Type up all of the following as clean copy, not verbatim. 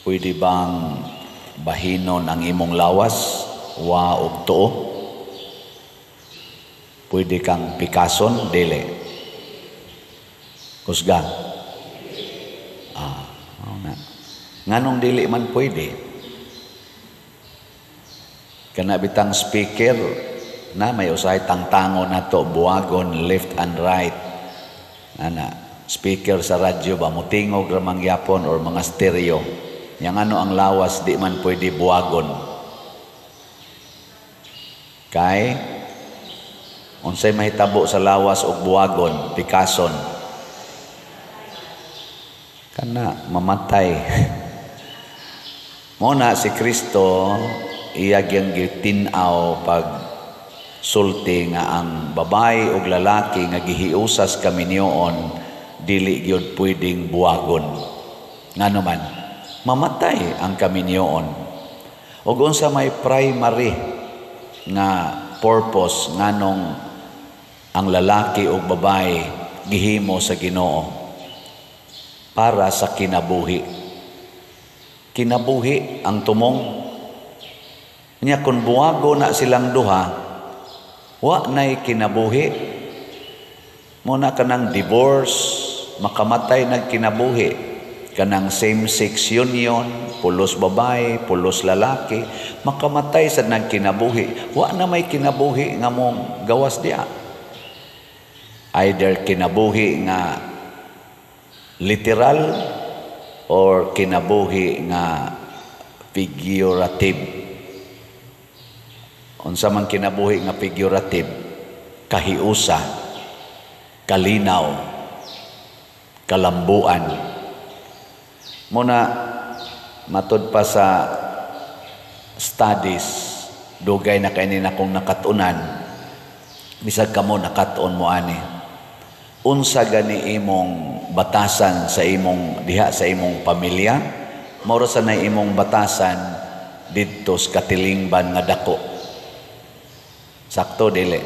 Pwede bang bahinon ang imong lawas, wa og tuo? Pwede kang pikason, dili. Kusga. Nganong dili man pwede? Kana bitang speaker na may usahay tangtango na to, buwagon left and right. Speaker sa radyo ba, mutingog ramang yapon or mga stereo. Yang ano ang lawas, di man pwede buwagon. Kay, unsay mahitabo sa lawas o buwagon, pikason. Kana, mamatay. Muna si Kristo, iyagyang gitinaw pag sulti nga ang babae o lalaki nga gihiusas kami niyoon, dili gyud pwedeng buwagon. Ngano man, mamatay ang kami niyoon. Ug unsa may primary nga purpose nganong ang lalaki o babae gihimo sa Ginoo para sa kinabuhi. Kinabuhi ang tumong. Nya kung buwago na silang duha, wa na'y kinabuhi. Muna ka ng divorce, makamatay ng kinabuhi. Kanang same-sex union, pulos babae, pulos lalaki, makamatay sa nang kinabuhi. Wa na may kinabuhi nga mong gawas diya. Either kinabuhi nga literal or kinabuhi nga figurative. Unsa man kinabuhi nga figurative, kahiusa, kalinaw, kalambuan. Muna matud pa sa studies, dugay na kainin akong nakatunan, bisag kamo nakatuon mo ani. Unsa gani imong batasan sa imong diha sa imong pamilya, mao sa na imong batasan didto sa katilingban nga dako. Sakto dili?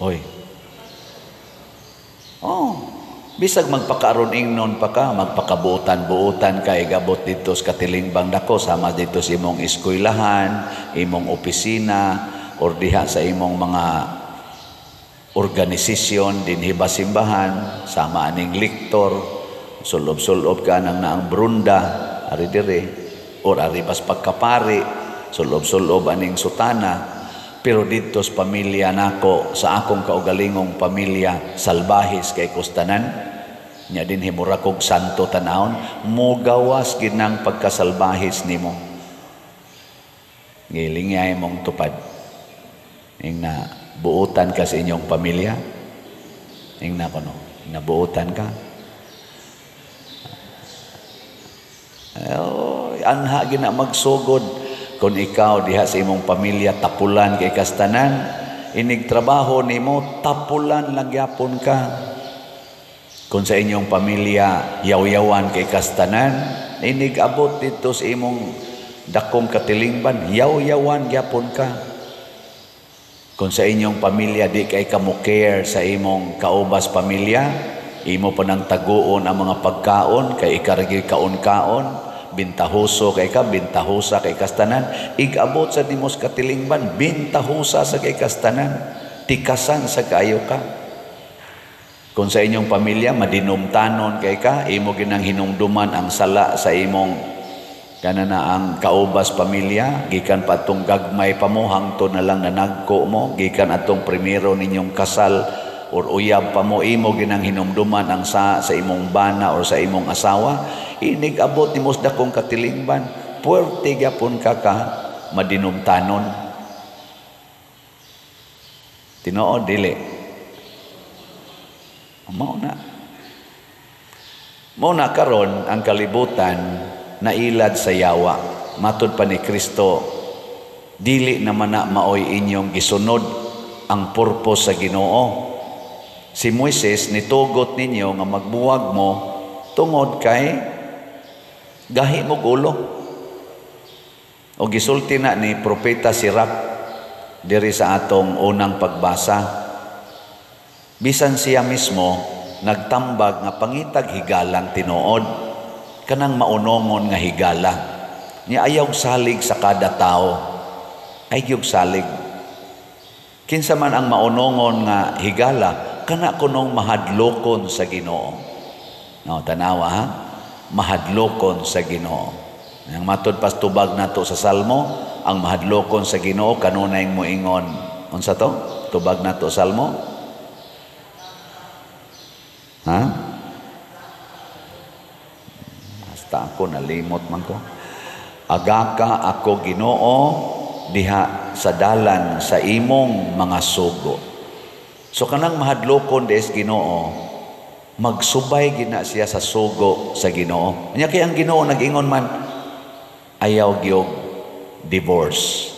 Oy. Bisag magpakaaron ingnon pa ka, magpakabuutan-buutan ka, igabot dito sa katilingban dako, sama dito sa imong eskwelahan, imong opisina, or diha sa imong mga organisasyon, dinhi simbahan, sama aning lektor, sulob-sulob ka nang naang brunda, ari dire, or ari bas pagkapari, sulob-sulob aning sutana. Pero dito sa pamilya nako, sa akong kaugalingong pamilya, salbahis kay kustanan, nya din himura kog santo tanahon, mugawas ginang pagkasalbahis nimo. Ngilingay mong tupad. Ing na buutan ka sa inyong pamilya. Ing na kuno, nabuutan ka. Anha gina magsugod. Kung ikaw diha sa imong pamilya tapulan kay kastanan, inig trabaho nimo tapulan lang yapon ka. Kung sa inyong pamilya yaw-yawan kay kastanan, inig abot dito sa imong dakong katilingban, yaw-yawan yapon ka. Kung sa inyong pamilya di kay kamo care sa imong kaubas pamilya, imo pa nang taguon ang mga pagkaon kay ikargi kaon-kaon, bintahuso kay ka, bintahusa kay kastanan, igabot sa dimos katilingban, bintahusa sa kay kastanan, tikasan sa kaayo ka. Kung sa inyong pamilya madinumtanon kay ka, imo ginang hinumduman ang sala sa imong kanana ang kaubas pamilya, gikan pa atong gagmay pa mo hangtod na lang nanagko mo, gikan atong primero ninyong kasal or uyab pa mo, imo ginang hinumduman ang sa imong bana or sa imong asawa, inig abot ni mos dakong katilingban, puwerte gyapon ka madinumtanon. Tinuod dili. Mao na karon ang kalibutan nailad sa yawa. Matud pa ni Kristo, dili naman na maoy inyong gisunod ang purpose sa Ginoo. Si Moises nitugot ninyo nga magbuwag mo tungod kay gahi mo ulo. O gisulti na ni Propeta Sirach diri sa atong unang pagbasa. Bisan siya mismo nagtambag nga pangitag higalang tinuod. kanang maunongon nga higala. Niya ayaw salig sa kada tao. Ayaw salig. Kinsa man ang maunongon nga higala, kana kunong mahadlokon sa Ginoo. No, tanawa ha? Mahadlokon sa Ginoo. Ang matod pas tubag nato sa Salmo, ang mahadlokon sa Ginoo kanunay mo ingon. Unsa to? Tubag nato Salmo? Ha? Basta ako nalimot man ko. Agaka ako Ginoo diha sa dalan sa imong mga sugo. So kanang mahadlokon des Ginoo, magsubay gina siya sa sugo sa Ginoo. Nya kay ang Ginoo nag-ingon man, ayaw gyud divorce,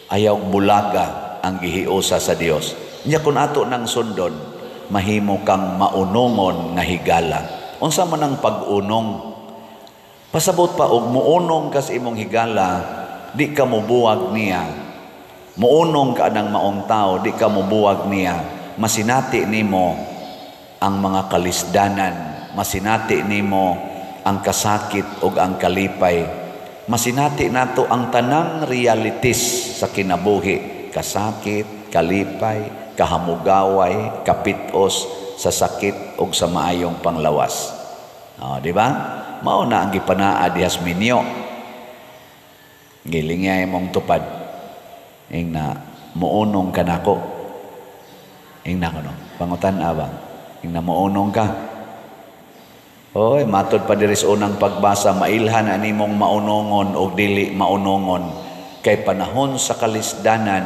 ayaw bulaga ang gihiusa sa Dios. Nya kun ato nang sundon, mahimo kang maunongon nga higala. Unsa man ang pag-unong? Pasabot pa og muunong ka sa imong higala, di ka mubuwag niya. Muunong ka ng maong tao, di ka mubuwag niya. Masinati nimo ang mga kalisdanan, masinati nimo ang kasakit ug ang kalipay. Masinati nato ang tanang realities sa kinabuhi, kasakit, kalipay, kahamugaway, kapitos sa sakit ug sa maayong panglawas. Di ba? Mao na ang gipanaa dihas minyo. Gilingay mong tupad. Ing na muunong ka nako. Ing na kuno. Pangutan abang. Ing na muunong ka. Oy, matod pa diri sa unang pagbasa, mailhan ani mong maunongon o dili maunongon. Kay panahon sa kalisdanan,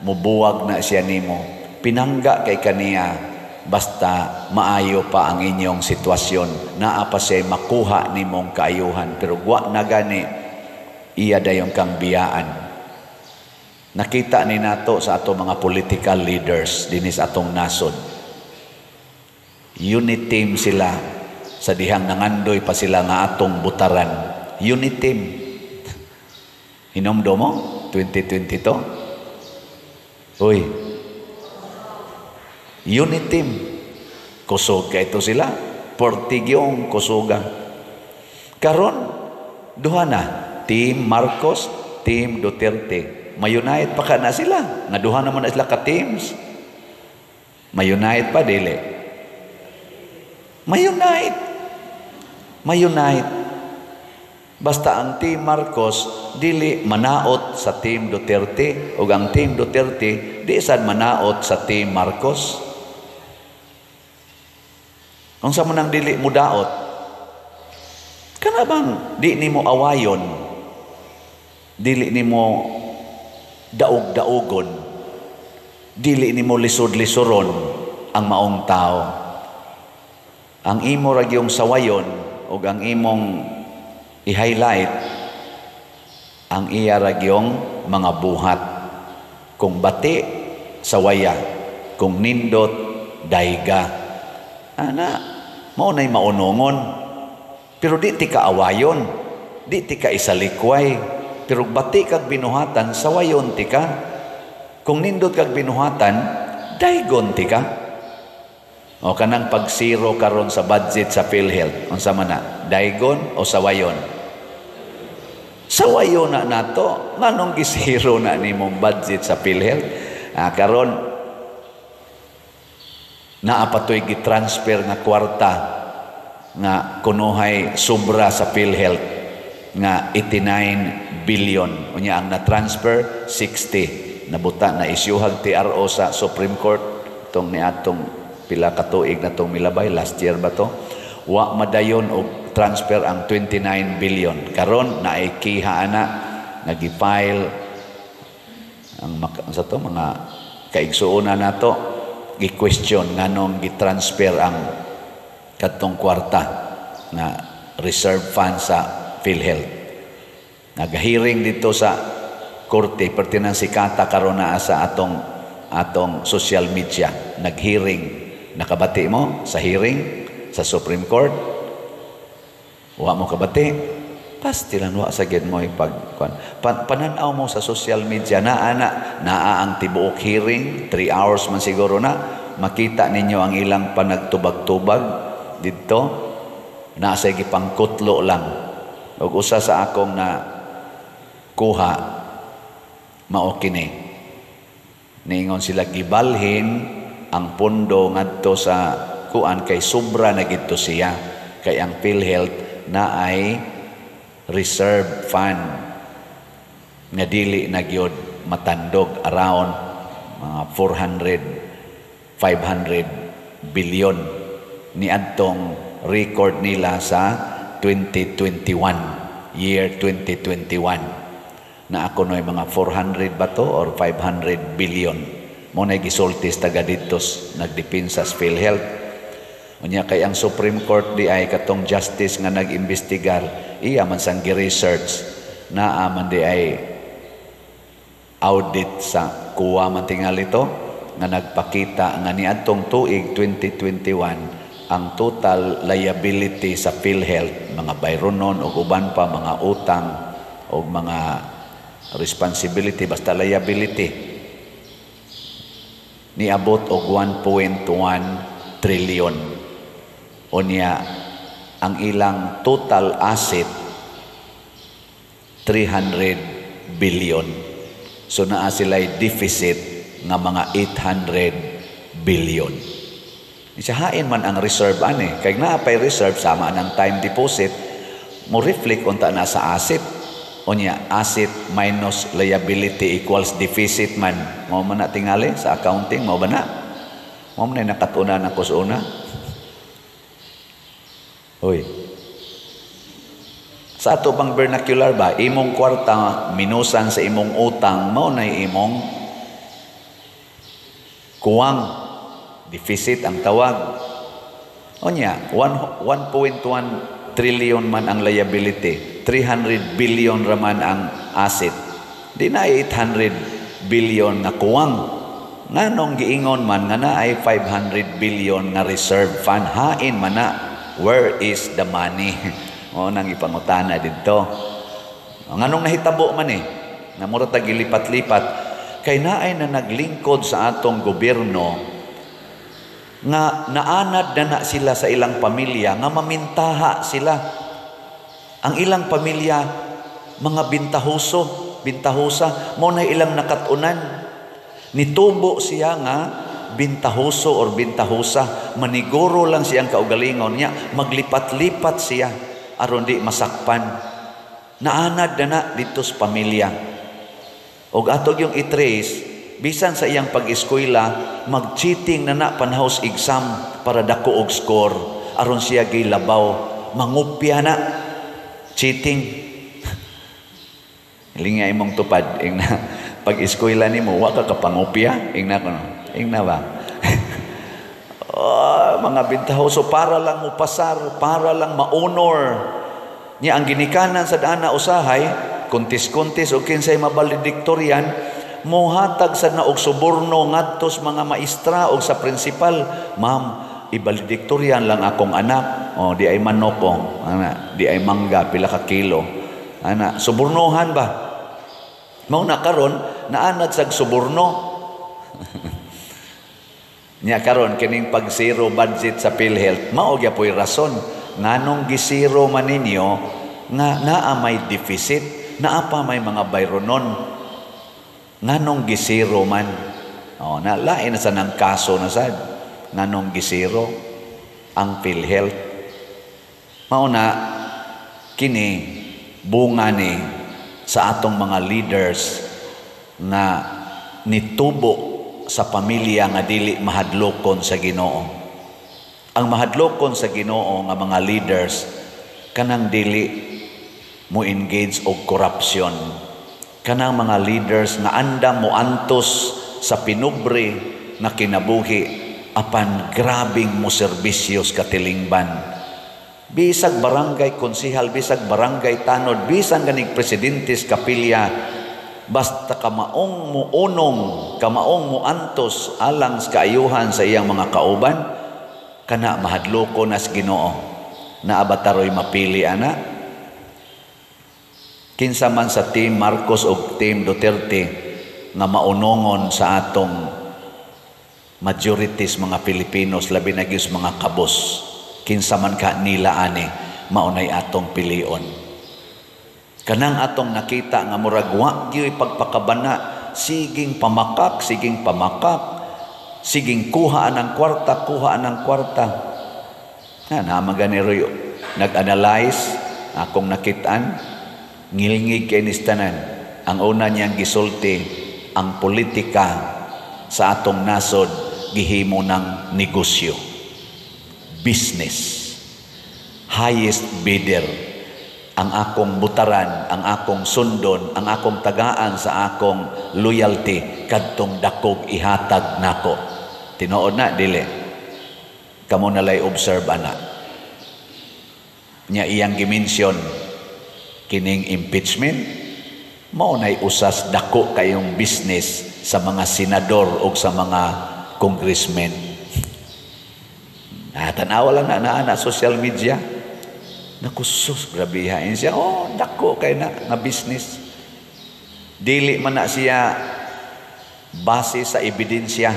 mubuwag na siya nimo. Pinangga kay kaniya. Basta maayo pa ang inyong sitwasyon, naa pa siya makuha ni mong kaayuhan, pero wa na gani iya dayong kang biyaan. Nakita ni nato sa ato mga political leaders dinis atong nasod. Unit team sila sa dihang nangandoy pa sila nga atong butaran. Unit team. Hinomdo mo 2022. Uy. Unit team. Kusog ka ito sila. Portigyong kusuga. Karon, duha na. Team Marcos, Team Duterte. Mayunite pa ka na sila. Nga duha naman na sila ka-teams. Mayunite pa, dili. Mayunite. Basta ang Team Marcos, dili manaot sa Team Duterte. O ang Team Duterte, di sad manaot sa Team Marcos. Kung sa manang dili mo daot, kana bang di nimo awayon, dili nimo daog-daogon, dili nimo lisod-lisoron ang maong tao. Ang imo ra gyung sawayon ug ang imong i-highlight ang iya ra gyung mga buhat. Kung bati, sawaya. Kung nindot, dayga. Ana, mao nay maunongon. Pero di ti ka awayon, di ti ka isalikway. Pero bati kag binuhatan, sawayon ti ka. Kung nindot kag binuhatan, daygon ti ka. O kanang pagsiro karon sa budget sa PhilHealth, unsa man na, daygon o sawayon? Sawayon na nato. Nganong gisiro na nimong budget sa PhilHealth? Karon naapatoy gitransfer nga kwarta nga kunuhay sobra sa PhilHealth nga 89 billion. Unya ang na-transfer 60. Nabuta na isyuhag TRO sa Supreme Court tong niadtong pila ka tuig na tong milabay, last year ba to? Wa madayon og transfer ang 29 billion. Karon naay kiha ana nagi-file ang sa to mga kaigsuonan nato gi-question nganong gi-transfer ang katong kwarta na reserve fund sa PhilHealth. Nag-hearing dito sa korte pertinang sikata karon na sa atong social media. Nag-hearing. Nakabati mo sa hearing sa Supreme Court? Wa mo kabati? Pastilan wa sa gid mo pananaw mo sa social media naa ang tibuok hearing 3 hours man siguro na makita ninyo ang ilang panagtubag-tubag dito Nasa gipang kutlo lang. Ug usa sa akong na kuha mao kini. Ningon sila gibalhin ang pondo ngadto sa kuan kay sobra na gidto siya. Kay ang PhilHealth na ay reserve fund nga dili na gyud matandog around mga 500 billion niadtong record nila sa 2021, year 2021. Na ako noy mga 400 ba to or 500 billion. Mo na gisultis taga ditos nagdepensa sa PhilHealth. Unya kay ang Supreme Court di ay katong justice nga nag-imbestigar, iya man sang gi-research na man di ay audit sa kuwa man tingal ito nga nagpakita nga niadtong tuig 2021 ang total liability sa PhilHealth, mga bayronon o uban pa mga utang o mga responsibility basta liability niabot og 1.1 trillion. Unya ang ilang total asset 300 billion. So naa sila'y deficit nga mga 800 billion. Isahain man ang reserve ani. Kaya naapay reserve sama ng time deposit, mo reflect unta na sa asset. Unya, asset minus liability equals deficit man. Mo man na tingali sa accounting, mo ba na? Mo man na nakatuna na ko sa una. Uy. Sa ato pang vernacular ba, imong kwarta minusan sa imong utang, mao na imong kuwang, deficit ang tawag. Onya, 1.1 trillion man ang liability, 300 billion raman ang asset. Di na 800 billion na kuwang. Nganong giingon man nga na ay 500 billion na reserve fund, hain man na. Where is the money? O nang ipangutana dito. Nganong nahitabo man na mura ta gilipat-lipat kay naay na naglingkod sa atong gobyerno nga naanad na sila sa ilang pamilya nga mamintaha sila. Ang ilang pamilya mga bintahusa mo na ilang nakatunan. Nitubo siya nga bintahuso or bintahusa, maniguro lang siyang kaugalingon niya, maglipat-lipat siya aron di masakpan. Naanad na dito sa pamilya. Og atog yung i-trace, bisan sa iyang pag-eskwela, mag-cheating na panhouse exam para dako og score aron siya gilabaw, mangupya na. Cheating. Linga imong tupad ing na pag-eskwela nimo wa ka kapangupya ing na kuno. Ing na ba? Mga bintahoso para lang mupasar, para lang ma-honor. Niya ang ginikanan sa daan na usahay, kuntis-kuntis o kinsay mabalediktoryan, mohatag sa na og suborno ngadto sa mga maestra o sa principal. Ma'am, ibalediktoryan lang akong anak. O di ay manoko, ana, di ay mangga pila ka kilo. Ana, subornohan ba? Mao na karon naanad sa suborno. Nya karon kining pag zero budget sa PhilHealth mao gyud po'y rason nganong gisiro man ninyo nga naa may deficit, naa pa may mga bayronon. Nganong gisiro man? Na lain na sa nang kaso na sad. Nganong gisiro ang PhilHealth? Mao na kini bunga ni sa atong mga leaders na nitubo sa pamilya nga dili mahadlokon sa Ginoo. Ang mahadlokon sa Ginoo nga mga leaders kanang dili mo engage og corruption. Kanang mga leaders nga andam mo antos sa pinubre nga kinabuhi apan grabing mo serbisyos katilingban. Bisag barangay konsehal, bisag barangay tanod, bisan ganing presidentes kapilya, basta kamaong mo unong, kamaong mo antos alang sa kaayuhan sa iyang mga kauban, kana mahadloko nas Ginoo. Naabataroy mapili ana. Kinsa man sa team Marcos o team Duterte nga maunongon sa atong majorities mga Pilipinos, labi na gyud mga kabos. Kinsa man ka nila ani maunay atong pilion. Kanang atong nakita nga murag wa gyud pagpakabana, siging pamakak, siging kuha anang kwarta. Namagani nag-analyze akong nakitaan, ngilngig kay nistanan. Ang una niyang gisulti, ang politika sa atong nasod gihimo ng negosyo, business, highest bidder. Ang akong butaran, ang akong sundon, ang akong tagaan sa akong loyalty kadtong dakog ihatag nako. Tinuod na dili. Kamo nalay observe ana. Nya iyang gimension kining impeachment mao nay usas dako kayong business sa mga senador o sa mga congressmen. Tanawa lang na social media. Nakusus, grabe hain siya. Dako kay na nga business. Dili man na siya base sa ebidensya.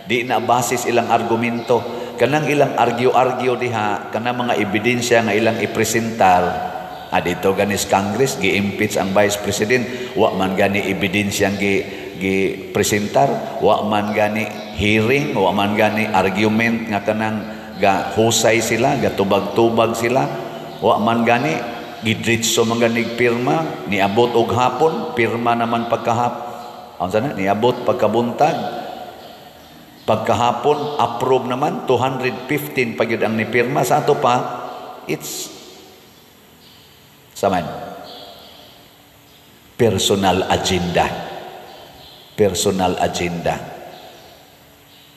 Di na base ilang argumento. Kanang ilang argue diha, kanang mga ebidensya nga ilang ipresentar. Dito ganis Congress, gi-impeach ang Vice President. Wa man gani ebidensya gi-presentar. Wa man gani hearing. Wa man gani argument nga kanang husay sila, tubag-tubag sila. Wa man gani gidritso man gani pirma, niabot og hapon, pirma naman niabot pagkabuntag, pagkahapon approve naman 215 pagyud ang nipirma. Sa ato pa it's saman personal agenda,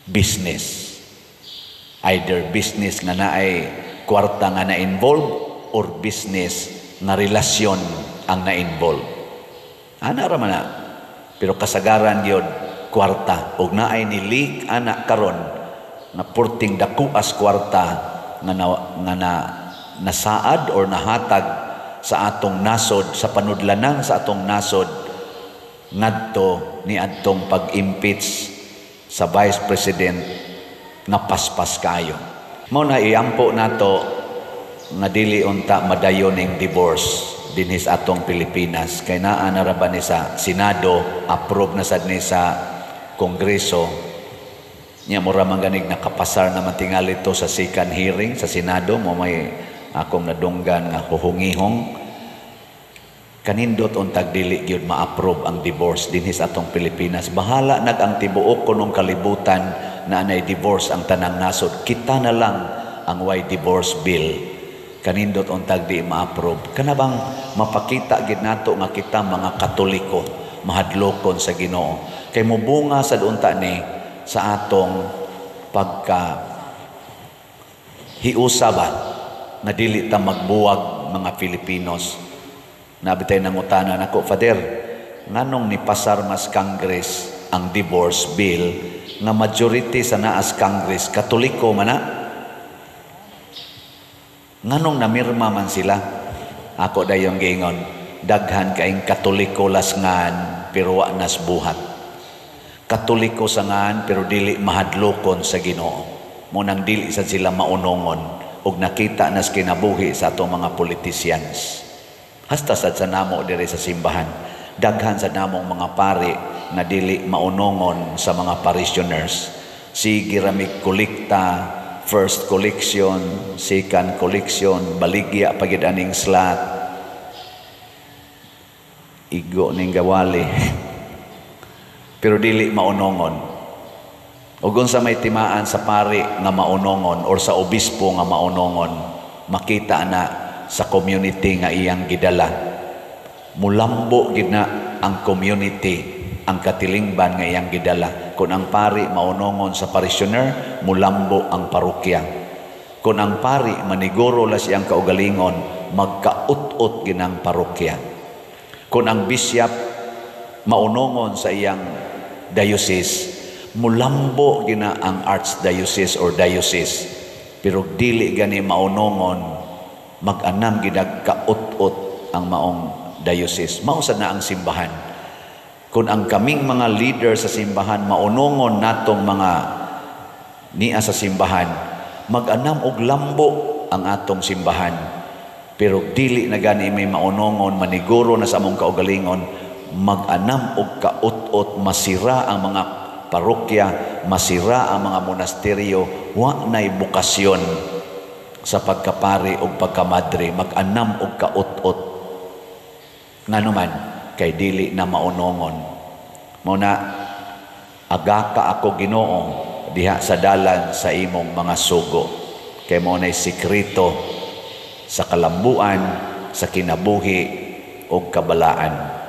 business, either business nga naay kwarta nga na-involve or business na relasyon ang na-involve. Ana ra man na. Pero kasagaran gyud kwarta ug naay ni leak ana karon na purting dakuas kwarta nga nasaad or nahatag sa atong nasod, sa panudlanan sa atong nasod ngadto ni adtong pag-impeach sa Vice President na paspas kayo. Mao na iampo nato nga dili unta madayon ning divorce dinhi sa atong Pilipinas. Kay naa na ra ba ni sa Senado, approve na sad ni sa Kongreso. Nya mura man ganig nakapasar na matingali to sa second hearing sa Senado. Mo may akong nadunggan nga huhungihong kanindot untag dili gyud ma-approve ang divorce dinhi sa atong Pilipinas. Bahala nag ang tibuok kunong kalibutan na anay divorce ang tanang nasod. Kita na lang ang why divorce bill. Kanindot untag di ma-approve. Kana bang mapakita gid nato nga kita mga Katoliko mahadlokon sa Ginoo. Kay mubunga sa unta ni sa atong pagka hiusa ba na dili ta magbuwag mga Filipinos. Nabitay nangutanan ako, Father, nganong ni pasar mas Congress ang divorce bill nga majority sa naas Congress Katoliko man na? Nganong namirma man sila? Ako dayong gingon, daghan kaing Katoliko lasngan pero wa nas buhat. Katoliko sangan pero dili mahadlokon sa Ginoo. Munang dili sad sila maunongon ug nakita nas kinabuhi sa atong mga politicians. Hasta sad sa namo diri sa simbahan, daghan sa namong mga pari na dili maunongon sa mga parishioners. Sige ra mig kolekta, first collection, second collection, baligya pagid aning slot, igo ning gawali. Pero dili maunongon. Ug unsa may timaan sa pari nga maunongon or sa obispo nga maunongon, makita na sa community nga iyang gidala. Mulambo gid na ang community, ang katilingban nga iyang gidala. Kung ang pari maunongon sa parishioner, mulambo ang parokya. Kung ang pari maniguro la siyang kaugalingon, magkaut-ut ginang parokya. Kung ang bishop maunongon sa iyang diocese, mulambo gina ang archdiocese or diocese. Pero dili gani maunongon, mag-anam ginag kaut-ut ang maong diocese. Mausad na ang simbahan. Kung ang kaming mga leader sa simbahan maunongon natong mga niya sa simbahan, mag-anam og lambo ang atong simbahan. Pero dili na gani may maunongon, maniguro na sa among kaugalingon, mag-anam og kaut-ot, masira ang mga parokya, masira ang mga monasteryo, wa nay bukasyon sa pagkapari o pagkamadre, mag-anam og kaut-ot. Nga naman, kay dili na maunongon. Muna, agaka ako Ginoong diha sa dalan sa imong mga sugo. Kay mo na'y sikreto sa kalambuan, sa kinabuhi o kabalaan.